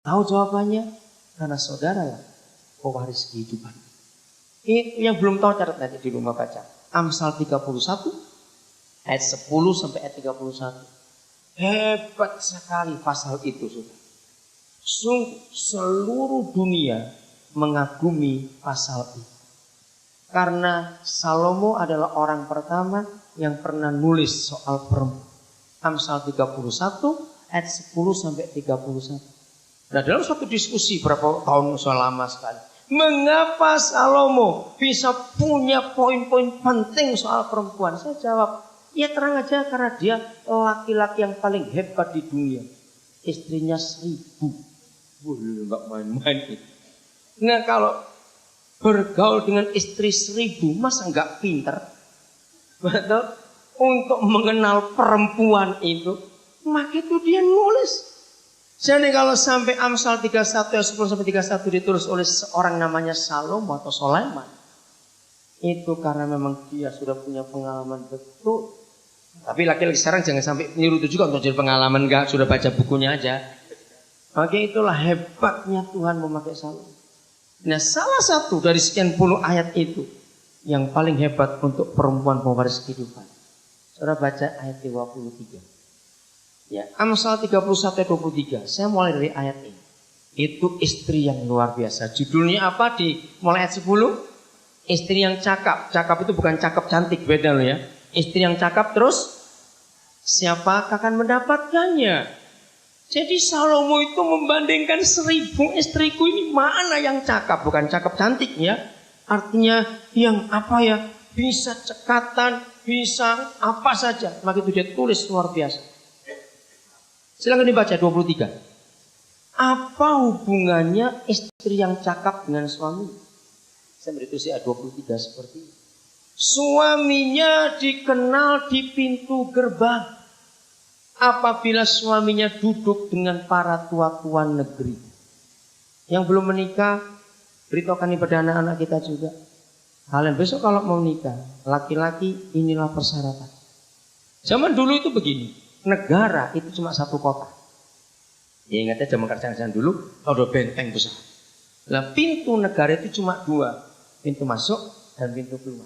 Tahu jawabannya? Karena saudara lah pewaris kehidupan. Itu yang belum tahu catat nanti di rumah baca. Amsal 31 ayat 10 sampai ayat 31. Hebat sekali pasal itu, saudara. Sungguh seluruh dunia mengagumi pasal itu. Karena Salomo adalah orang pertama yang pernah nulis soal perempuan. Amsal 31 ayat 10 sampai 31. Nah, dalam suatu diskusi berapa tahun lama sekali, mengapa Salomo bisa punya poin-poin penting soal perempuan? Saya jawab, ya terang aja karena dia laki-laki yang paling hebat di dunia. Istrinya 1000. Boleh nggak main-main itu. Nah, kalau bergaul dengan istri 1000, masa nggak pinter? Betul? Untuk mengenal perempuan itu, maka itu dia nulis. Jadi kalau sampai Amsal 31 ayat 10 sampai 31 ditulis oleh seorang namanya Salomo atau Sulaiman, itu karena memang dia sudah punya pengalaman betul. Tapi laki-laki sekarang jangan sampai niru itu juga untuk jadi pengalaman, enggak, sudah baca bukunya aja. Oke, itulah hebatnya Tuhan memakai Salomo. Nah, salah satu dari sekian puluh ayat itu yang paling hebat untuk perempuan pewaris kehidupan. Saudara baca ayat 23. Ya, Amsal 31 ayat 23. Saya mulai dari ayat ini. Itu istri yang luar biasa. Judulnya apa di mulai ayat 10? Istri yang cakap. Cakap itu bukan cakap cantik, beda loh ya. Istri yang cakap terus siapa akan mendapatkannya? Jadi Salomo itu membandingkan 1000 istriku ini mana yang cakap, bukan cakap cantik ya. Artinya yang apa ya, bisa cekatan, bisa apa saja. Maka itu dia tulis luar biasa. Silakan dibaca 23. Apa hubungannya istri yang cakap dengan suami? Saya beri tulis ayat 23 seperti ini. Suaminya dikenal di pintu gerbang. Apabila suaminya duduk dengan para tua-tua negeri. Yang belum menikah, beritahukan kepada anak-anak kita juga. Kalian besok kalau mau nikah, laki-laki inilah persyaratan. Zaman dulu itu begini, negara itu cuma satu kota. Ya ingat aja zaman kerajaan dulu, ada benteng besar. Nah, pintu negara itu cuma 2, pintu masuk dan pintu keluar.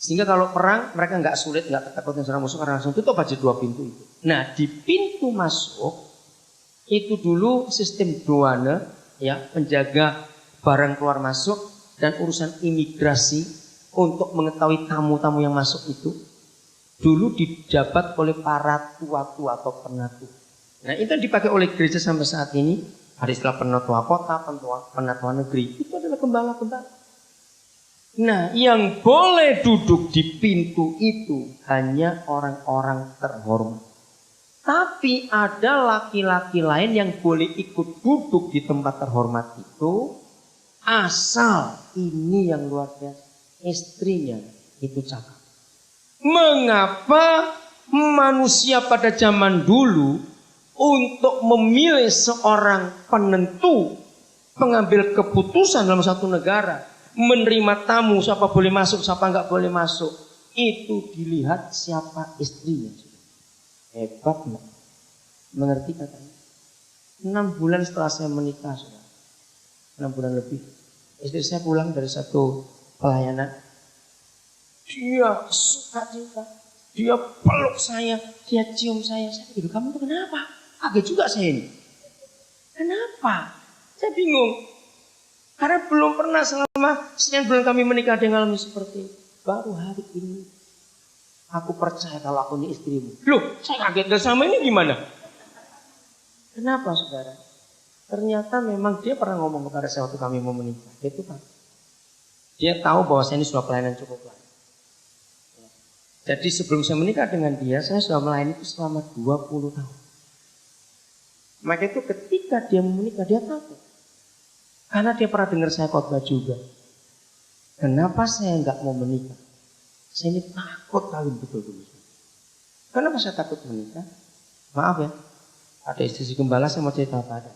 Sehingga kalau perang mereka nggak sulit, nggak ketakutan serang musuh karena langsung tutup aja 2 pintu itu. Nah, di pintu masuk itu dulu sistem douane, ya, penjaga barang keluar masuk dan urusan imigrasi untuk mengetahui tamu-tamu yang masuk itu dulu dijabat oleh para tua-tua atau penatua. Nah, itu dipakai oleh gereja sampai saat ini. Ada istilah penatua kota, penatua negeri. Itu adalah gembala-gembala. Nah, yang boleh duduk di pintu itu hanya orang-orang terhormat. Tapi ada laki-laki lain yang boleh ikut duduk di tempat terhormat itu asal ini yang luar biasa, istrinya itu cakap. Mengapa manusia pada zaman dulu untuk memilih seorang penentu pengambil keputusan dalam satu negara, menerima tamu, siapa boleh masuk, siapa enggak boleh masuk, itu dilihat siapa istrinya. Hebat enggak? Mengerti katanya? 6 bulan setelah saya menikah, 6 bulan lebih, istri saya pulang dari satu pelayanan. Dia suka cinta, dia peluk saya, dia cium saya. Saya pikir, kamu tuh kenapa? Kaget juga saya ini. Kenapa? Saya bingung. Karena belum pernah selama sekian bulan kami menikah dengan alami seperti itu. Baru hari ini aku percaya kalau aku ini istrimu. Loh, saya kaget, dan sama ini gimana? Kenapa, saudara? Ternyata memang dia pernah ngomong kepada saya waktu kami mau menikah. Itu kan, dia tahu bahwa saya ini sudah pelayanan cukup lama. Jadi sebelum saya menikah dengan dia, saya sudah melayani itu selama 20 tahun. Maka itu ketika dia mau menikah, dia takut. Karena dia pernah dengar saya khotbah juga. Kenapa saya nggak mau menikah? Saya ini takut kawin betul-betul. Kenapa saya takut menikah? Maaf ya, ada istri gembala, saya mau cerita apa ada.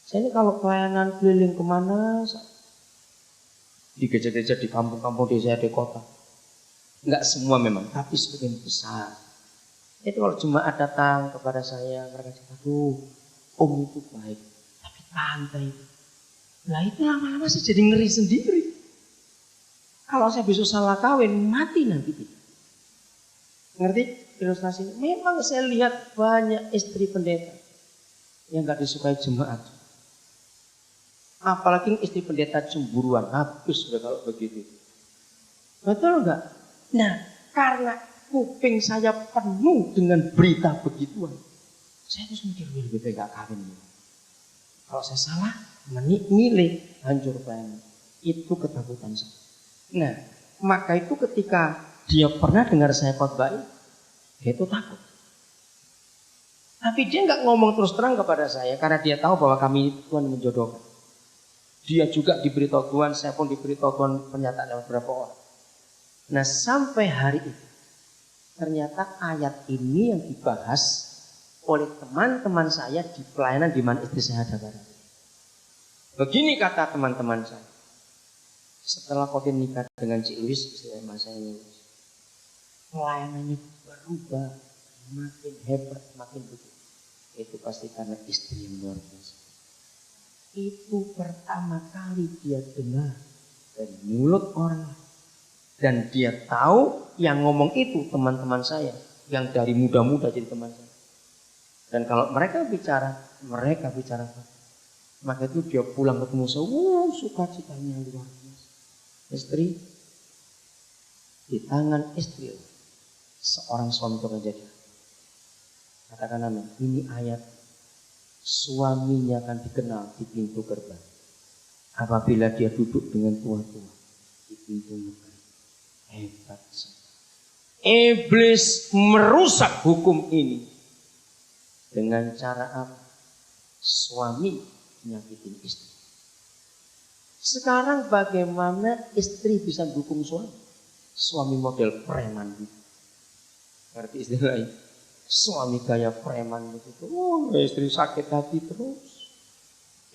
Saya ini kalau pelayanan keliling kemana, di gereja-gereja di kampung-kampung desa di kota, nggak semua memang, tapi sebagian besar. Itu kalau jemaat datang kepada saya, mereka cerita, om itu baik, tapi lantai. Lah itu lama-lama saya jadi ngeri sendiri. Kalau saya besok salah kawin, mati nanti kita. Ngerti ilustrasinya? Memang saya lihat banyak istri pendeta yang gak disukai jemaat. Apalagi istri pendeta cemburuan, habis sudah kalau begitu. Betul enggak? Nah, karena kuping saya penuh dengan berita begituan, saya terus mikir, lebih baik gak kawin. Kalau saya salah, milih hancur pelayanan. Itu ketakutan saya. Nah, maka itu ketika dia pernah dengar saya khotbah, dia itu takut. Tapi dia nggak ngomong terus terang kepada saya karena dia tahu bahwa kami Tuhan menjodohkan. Dia juga diberitahu Tuhan, saya pun diberitahu Tuhan pernyataan lewat beberapa orang. Nah, sampai hari itu ternyata ayat ini yang dibahas oleh teman-teman saya di pelayanan di mana istri saya ada barang. Begini kata teman-teman saya. Setelah kau nikah dengan Cik Luis, istri saya ini, pelayanannya berubah, makin hebat, makin begitu. Itu pasti karena istri yang luar biasa. Itu pertama kali dia dengar dari mulut orang. Dan dia tahu yang ngomong itu teman-teman saya. Yang dari muda-muda jadi teman saya. Dan kalau mereka bicara maka itu dia pulang ketemu saya, sukacitanya luar biasa. Istri, di tangan istri seorang suami itu akan jadi. Katakan amin. Ini ayat, suaminya akan dikenal di pintu gerbang apabila dia duduk dengan tua-tua di pintu gerbang. Hebat. Iblis merusak hukum ini dengan cara apa? Suami nyakitin istri. Sekarang bagaimana istri bisa dukung suami? Suami model preman gitu. Ngerti istilahnya? Suami gaya preman gitu. Istri sakit hati terus.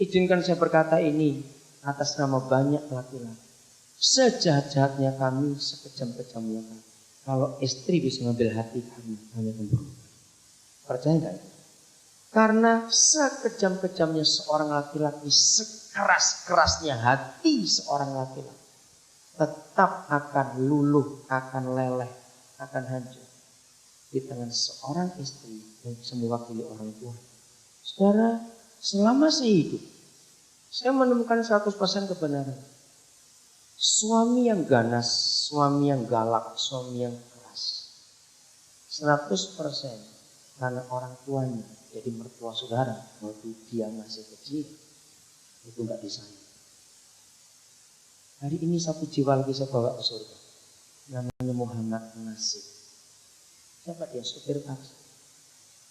Izinkan saya berkata ini atas nama banyak laki-laki. Sejahat-jahatnya kami, sekejam-kejamnya kami. Kalau istri bisa mengambil hati kami, hanya membunuh. Percaya enggak? Karena sekejam-kejamnya seorang laki-laki, sekeras-kerasnya hati seorang laki-laki, tetap akan luluh, akan leleh, akan hancur di tangan seorang istri yang bisa mewakili orang tua. Saudara, selama saya hidup, saya menemukan 100% kebenaran. Suami yang ganas, suami yang galak, suami yang keras, 100% karena orang tuanya. Jadi mertua saudara waktu dia masih kecil itu nggak disayang. Hari ini satu jiwa lagi saya bawa ke surga. Namanya Muhammad Nasib. Siapa dia? Supir taksi.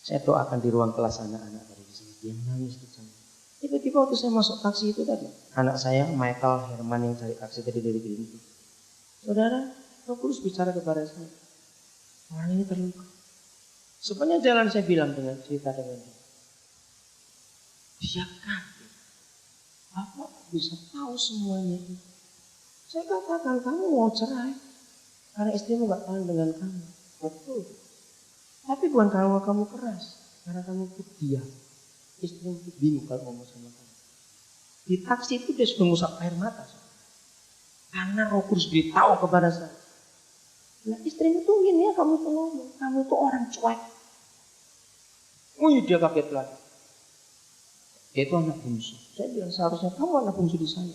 Saya doakan di ruang kelas anak-anak dari sini. Dia nangis di sana. Tiba-tiba waktu saya masuk taksi itu tadi, anak saya Michael Herman yang cari taksi tadi dari itu. Saudara, Roh Kudus bicara kepada saya. Orang ini terluka. Sepanjang jalan saya bilang dengan cerita dengan dia. Dia kaget. Bapak bisa tahu semuanya itu. Saya katakan kamu mau cerai. Karena istrimu gak tahan dengan kamu. Betul. Tapi bukan karena kamu keras. Karena kamu itu diam. Istrimu itu bingung kalau ngomong sama kamu. Di taksi itu dia sudah ngusap air mata. Karena Roh Kudus beritahu kepada saya. Nah istrimu tuh gini ya, kamu tuh ngomong. Kamu tuh orang cuek. Dia kaget lagi. Dia itu anak bungsu. Saya bilang seharusnya kamu anak bungsu di saya.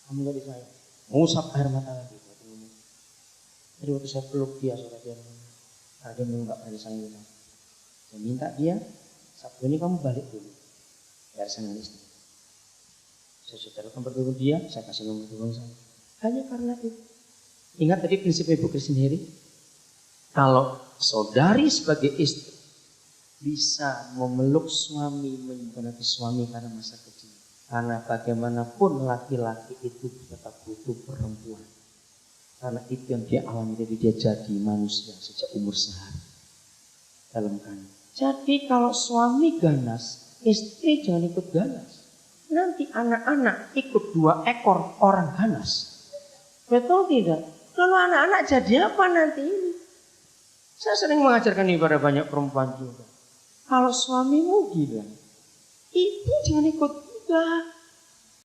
Kamu gak di saya. Ngusap air mata lagi. Jadi waktu saya peluk dia, saudara dia menunggak dari saya. Saya minta dia, Sabtu ini kamu balik dulu. Biar saya nangis. Saya sudah bertemu dia, saya kasih nomor telepon saya. Hanya karena itu. Ingat tadi prinsip Ibu Christine Heri. Kalau saudari sebagai istri bisa memeluk suami, menyempurnakan suami karena masa kecil. Karena bagaimanapun laki-laki itu tetap butuh perempuan. Karena itu yang dia alami dari dia jadi manusia sejak umur sehari dalam kandung. Jadi kalau suami ganas, istri jangan ikut ganas. Nanti anak-anak ikut 2 ekor orang ganas. Betul tidak? Kalau anak-anak jadi apa nanti ini? Saya sering mengajarkan ini pada banyak perempuan juga. Kalau suamimu gila, ibu jangan ikut Enggak.